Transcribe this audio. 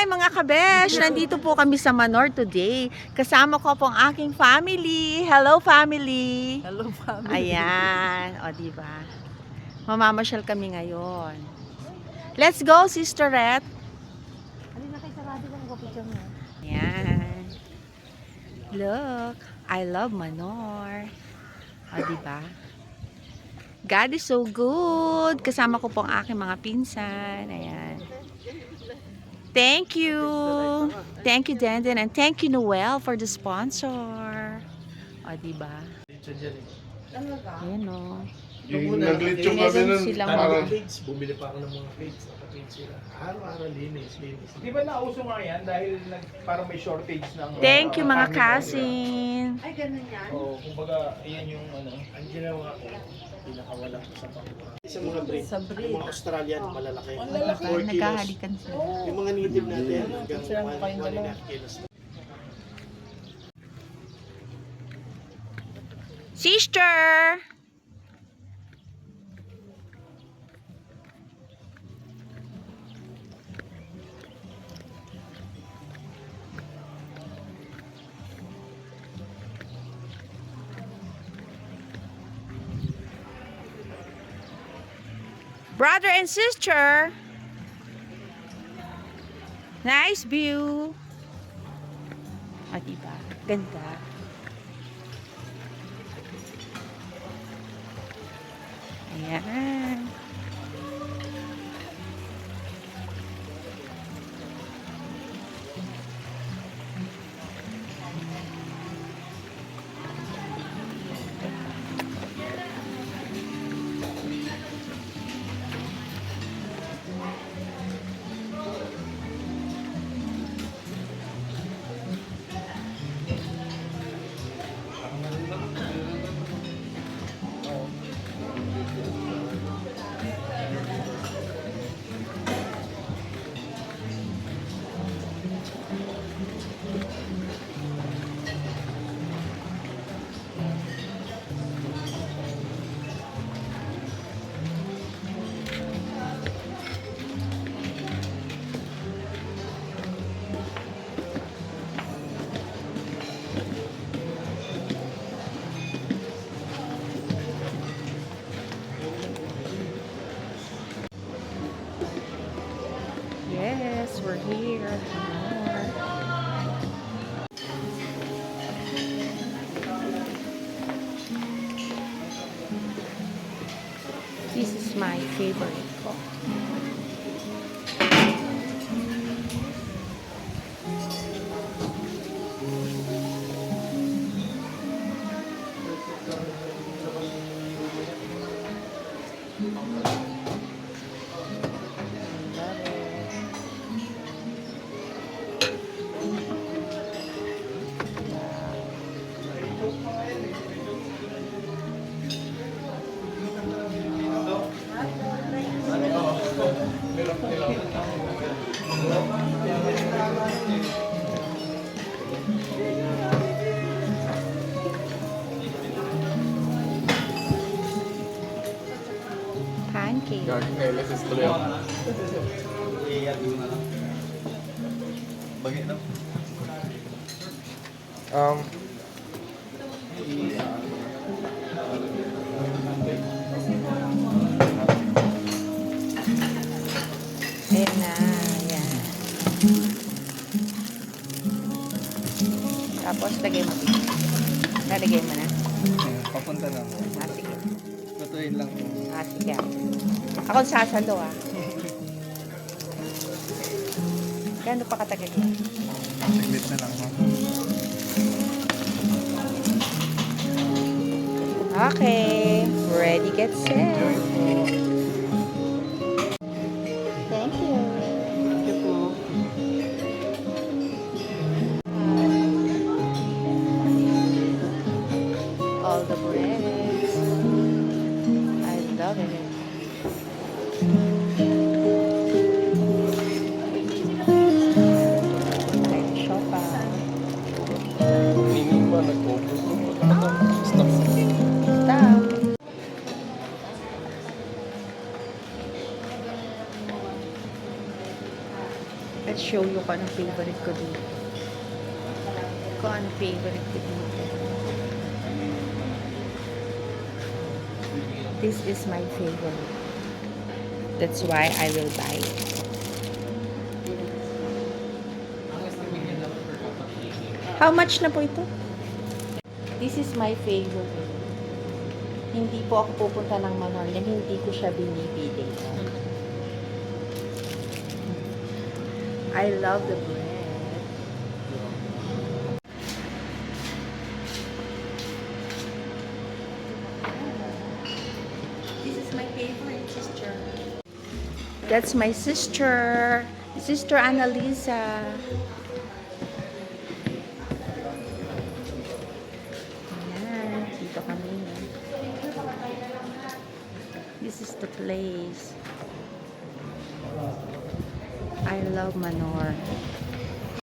Hi mga kabesh! Nandito po kami sa Manor today. Kasama ko po ang aking family. Hello family! Hello, family. Ayan. O diba? Mamamasyal kami ngayon. Let's go, Sister Ret! Halina kayo sa radio kung kapityan mo. Ayan. Look! I love Manor. O diba? God is so good! Kasama ko po ang aking mga pinsan. Ayan. Thank you. Thank you, Denden. And thank you, Noel, for the sponsor. O, diba? Ayan, o. Yung nag-lechong kami Meron nun, silang parang mga- Bumili pa ako ng mga plates. Nakapage sila. Araw-araw linis. Di ba nauso nga yan dahil parang may shortage ng... Thank you, mga karne, cousin. Ay, ganun yan? Oo, kumbaga, ayan yung ano. Ang ginawa ko, pinakawalan ko sa pangkuha. Sa mga breed, Sa breed. yung mga Australian, malalaki. Ang lalaki. 4 kilos. Nagkahalikan sila. Yung mga native natin, hanggang Sila mo kayong 1.5 dalawa. kilos. Sister! Brother and sister. Nice view. O, diba? Ganda. Ayan. Yes, we're here. More. This is my favorite book. Pancake. LSS tuloy ako. Um, Ayan na. Ayan. Tapos, lagay mo dito. Lalagay mo na. papunta na. Ah, sige. Lutuin lang. Ah, sige. Ako sasalo, ah. Gano'n pa katagal yan? Saglit na lang. Okay. Ready, get set. Thank you. Thank you po. All the breads. I love it. Like Shopa. Hindi ba nag-focus? Stop. Stop. Let's show you kung anong favorite ko dito. Kung anong favorite ko dito. This is my favorite. That's why I will buy it. How much na po ito? This is my favorite. Hindi po ako pupunta ng Manor na hindi ko siya binibili. I love the bread. This is my favorite sister. That's my sister. Sister Annalisa. Ayan, dito kami. This is the place. I love Manor.